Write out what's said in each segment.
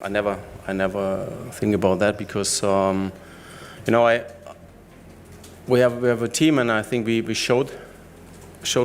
I never think about that because we have a team, and I think we showed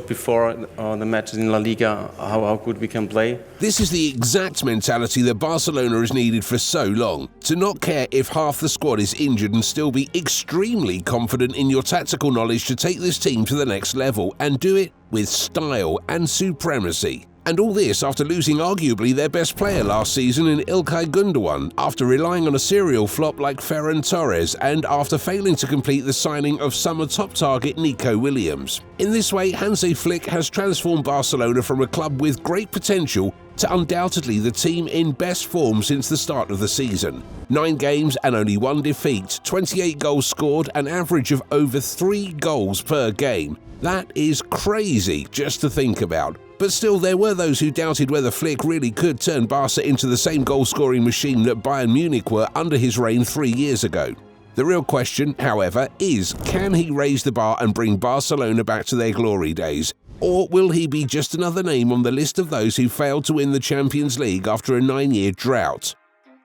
before the matches in La Liga how good we can play. This is the exact mentality that Barcelona has needed for so long. To not care if half the squad is injured and still be extremely confident in your tactical knowledge to take this team to the next level and do it with style and supremacy. And all this after losing arguably their best player last season in İlkay Gündoğan, after relying on a serial flop like Ferran Torres, and after failing to complete the signing of summer top target Nico Williams. In this way, Hansi Flick has transformed Barcelona from a club with great potential to undoubtedly the team in best form since the start of the season. 9 games and only 1 defeat, 28 goals scored, an average of over 3 goals per game. That is crazy just to think about. But still, there were those who doubted whether Flick really could turn Barca into the same goal-scoring machine that Bayern Munich were under his reign 3 years ago. The real question, however, is can he raise the bar and bring Barcelona back to their glory days? Or will he be just another name on the list of those who failed to win the Champions League after a 9-year drought?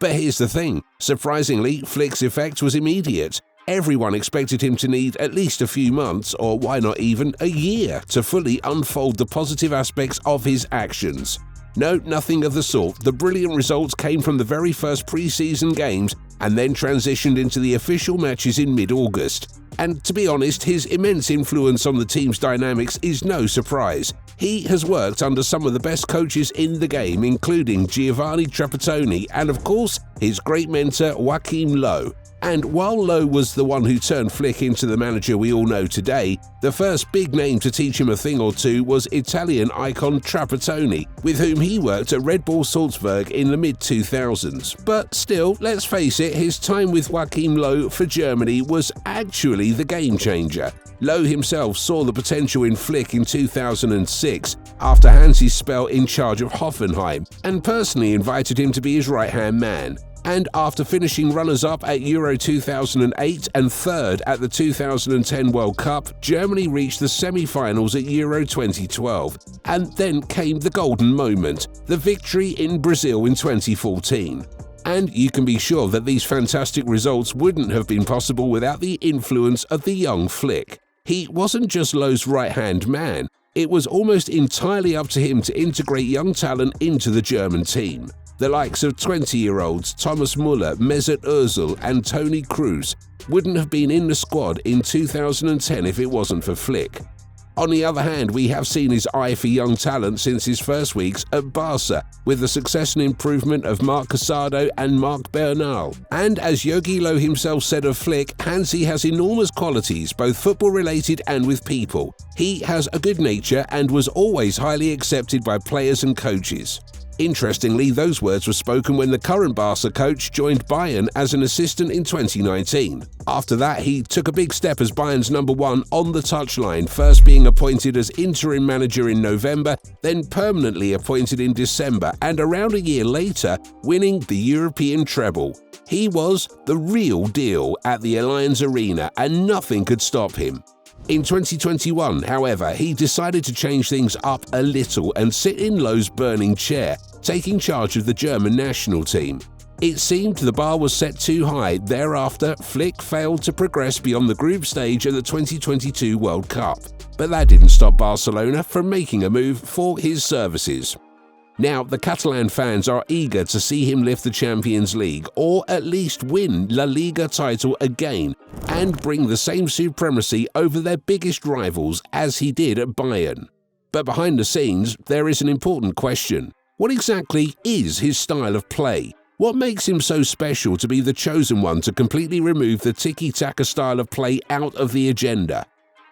But here's the thing, surprisingly, Flick's effect was immediate. Everyone expected him to need at least a few months, or why not even a year, to fully unfold the positive aspects of his actions. No, nothing of the sort. The brilliant results came from the very first pre-season games and then transitioned into the official matches in mid-August. And to be honest, his immense influence on the team's dynamics is no surprise. He has worked under some of the best coaches in the game, including Giovanni Trapattoni and, of course, his great mentor Joachim Löw. And while Löw was the one who turned Flick into the manager we all know today, the first big name to teach him a thing or two was Italian icon Trapattoni, with whom he worked at Red Bull Salzburg in the mid-2000s. But still, let's face it, his time with Joachim Löw for Germany was actually the game changer. Löw himself saw the potential in Flick in 2006, after Hansi's spell in charge of Hoffenheim, and personally invited him to be his right-hand man. And after finishing runners-up at Euro 2008 and third at the 2010 World Cup, Germany reached the semi-finals at Euro 2012. And then came the golden moment, the victory in Brazil in 2014. And you can be sure that these fantastic results wouldn't have been possible without the influence of the young Flick. He wasn't just Löw's right-hand man, it was almost entirely up to him to integrate young talent into the German team. The likes of 20-year-olds Thomas Müller, Mesut Ozil and Toni Kroos wouldn't have been in the squad in 2010 if it wasn't for Flick. On the other hand, we have seen his eye for young talent since his first weeks at Barca, with the success and improvement of Marc Casado and Marc Bernal. And as Jogi Löw himself said of Flick, Hansi has enormous qualities, both football-related and with people. He has a good nature and was always highly accepted by players and coaches. Interestingly, those words were spoken when the current Barca coach joined Bayern as an assistant in 2019. After that, he took a big step as Bayern's number 1 on the touchline, first being appointed as interim manager in November, then permanently appointed in December, and around a year later, winning the European treble. He was the real deal at the Allianz Arena, and nothing could stop him. In 2021, however, he decided to change things up a little and sit in Löw's burning chair, taking charge of the German national team. It seemed the bar was set too high. Thereafter, Flick failed to progress beyond the group stage at the 2022 World Cup. But that didn't stop Barcelona from making a move for his services. Now, the Catalan fans are eager to see him lift the Champions League, or at least win La Liga title again, and bring the same supremacy over their biggest rivals as he did at Bayern. But behind the scenes, there is an important question. What exactly is his style of play? What makes him so special to be the chosen one to completely remove the tiki-taka style of play out of the agenda?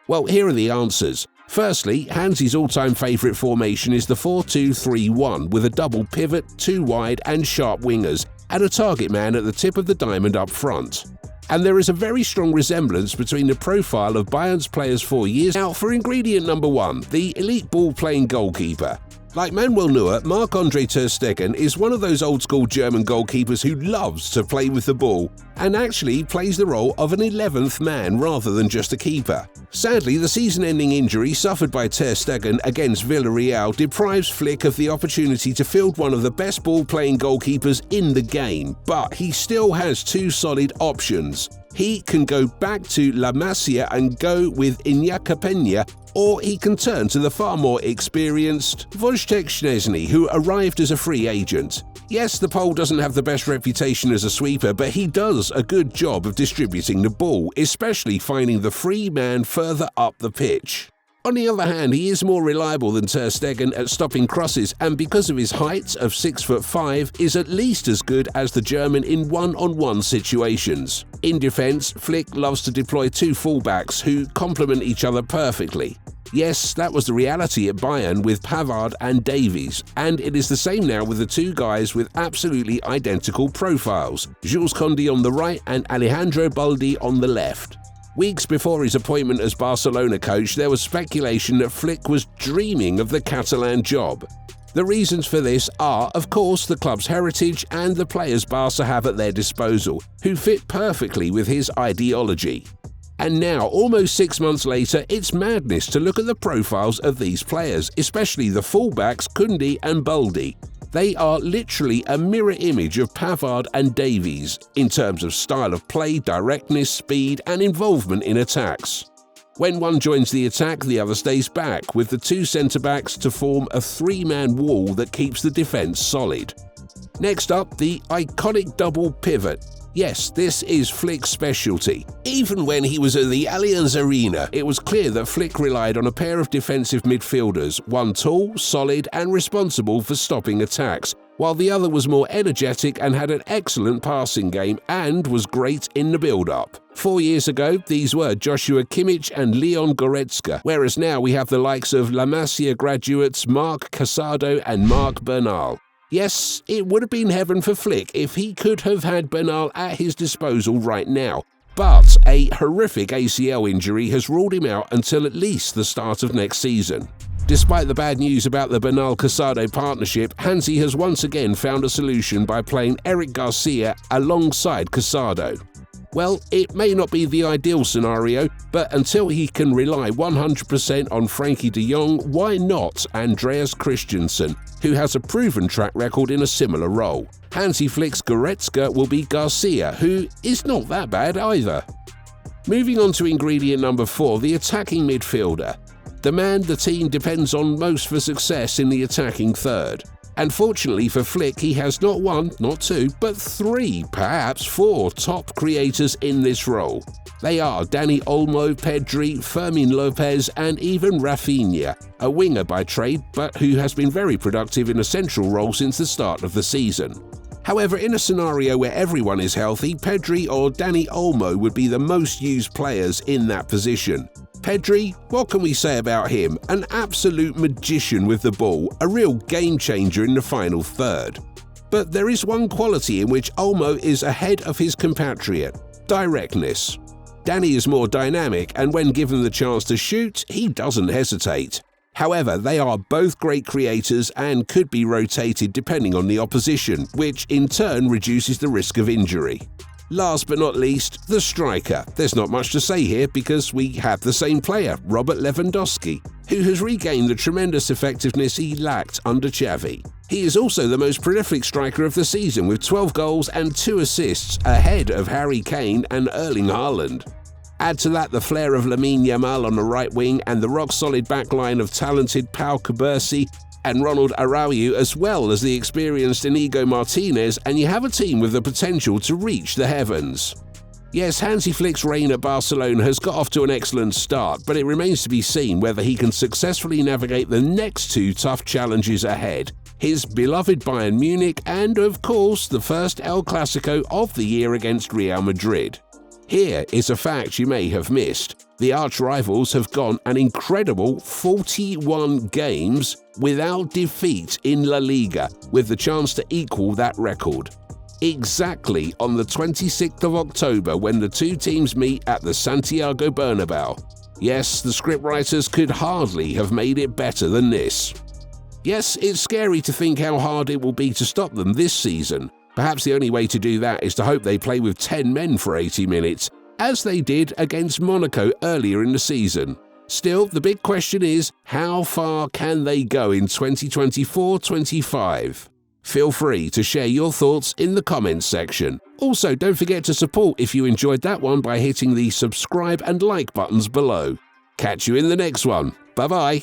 Well, here are the answers. Firstly, Hansi's all-time favourite formation is the 4-2-3-1 with a double pivot, 2 wide and sharp wingers, and a target man at the tip of the diamond up front. And there is a very strong resemblance between the profile of Bayern's players 4 years. Now for ingredient number 1, the elite ball-playing goalkeeper. Like Manuel Neuer, Marc-Andre ter Stegen is one of those old-school German goalkeepers who loves to play with the ball and actually plays the role of an 11th man rather than just a keeper. Sadly, the season-ending injury suffered by ter Stegen against Villarreal deprives Flick of the opportunity to field one of the best ball-playing goalkeepers in the game, but he still has two solid options. He can go back to La Masia and go with Iñaki Peña, or he can turn to the far more experienced Wojciech Szczesny, who arrived as a free agent. Yes, the Pole doesn't have the best reputation as a sweeper, but he does a good job of distributing the ball, especially finding the free man further up the pitch. On the other hand, he is more reliable than ter Stegen at stopping crosses, and because of his height of 6'5", is at least as good as the German in one-on-one situations. In defence, Flick loves to deploy two fullbacks who complement each other perfectly. Yes, that was the reality at Bayern with Pavard and Davies, and it is the same now with the two guys with absolutely identical profiles, Jules Koundé on the right and Alejandro Baldi on the left. Weeks before his appointment as Barcelona coach, there was speculation that Flick was dreaming of the Catalan job. The reasons for this are, of course, the club's heritage and the players Barca have at their disposal, who fit perfectly with his ideology. And now, almost 6 months later, it's madness to look at the profiles of these players, especially the fullbacks Koundé and Baldi. They are literally a mirror image of Pavard and Davies in terms of style of play, directness, speed, and involvement in attacks. When one joins the attack, the other stays back, with the two centre-backs to form a three-man wall that keeps the defence solid. Next up, the iconic double pivot. Yes, this is Flick's specialty. Even when he was at the Allianz Arena, it was clear that Flick relied on a pair of defensive midfielders, one tall, solid, and responsible for stopping attacks, while the other was more energetic and had an excellent passing game and was great in the build-up. 4 years ago, these were Joshua Kimmich and Leon Goretzka, whereas now we have the likes of La Masia graduates Marc Casado and Marc Bernal. Yes, it would have been heaven for Flick if he could have had Bernal at his disposal right now, but a horrific ACL injury has ruled him out until at least the start of next season. Despite the bad news about the Bernal-Casado partnership, Hansi has once again found a solution by playing Eric Garcia alongside Casado. Well, it may not be the ideal scenario, but until he can rely 100% on Frankie de Jong, why not Andreas Christensen, who has a proven track record in a similar role? Hansi Flick's Goretzka will be Garcia, who is not that bad either. Moving on to ingredient number 4, the attacking midfielder. The man the team depends on most for success in the attacking third. And fortunately for Flick, he has not one, not two, but 3, perhaps 4 top creators in this role. They are Dani Olmo, Pedri, Fermin Lopez, and even Rafinha, a winger by trade, but who has been very productive in a central role since the start of the season. However, in a scenario where everyone is healthy, Pedri or Dani Olmo would be the most used players in that position. Pedri, what can we say about him? An absolute magician with the ball, a real game changer in the final third. But there is one quality in which Olmo is ahead of his compatriot: directness. Dani is more dynamic, and when given the chance to shoot, he doesn't hesitate. However, they are both great creators and could be rotated depending on the opposition, which in turn reduces the risk of injury. Last but not least, the striker. There's not much to say here because we have the same player, Robert Lewandowski, who has regained the tremendous effectiveness he lacked under Xavi. He is also the most prolific striker of the season with 12 goals and 2 assists, ahead of Harry Kane and Erling Haaland. Add to that the flair of Lamine Yamal on the right wing and the rock-solid backline of talented Pau Kubersi and Ronald Araujo, as well as the experienced Inigo Martinez, and you have a team with the potential to reach the heavens. Yes, Hansi Flick's reign at Barcelona has got off to an excellent start, but it remains to be seen whether he can successfully navigate the next 2 tough challenges ahead: his beloved Bayern Munich and, of course, the first El Clasico of the year against Real Madrid. Here is a fact you may have missed. The arch-rivals have gone an incredible 41 games without defeat in La Liga, with the chance to equal that record. Exactly on the 26th of October, when the 2 teams meet at the Santiago Bernabeu. Yes, the scriptwriters could hardly have made it better than this. Yes, it's scary to think how hard it will be to stop them this season. Perhaps the only way to do that is to hope they play with 10 men for 80 minutes, as they did against Monaco earlier in the season. Still, the big question is, how far can they go in 2024-25? Feel free to share your thoughts in the comments section. Also, don't forget to support if you enjoyed that one by hitting the subscribe and like buttons below. Catch you in the next one. Bye-bye.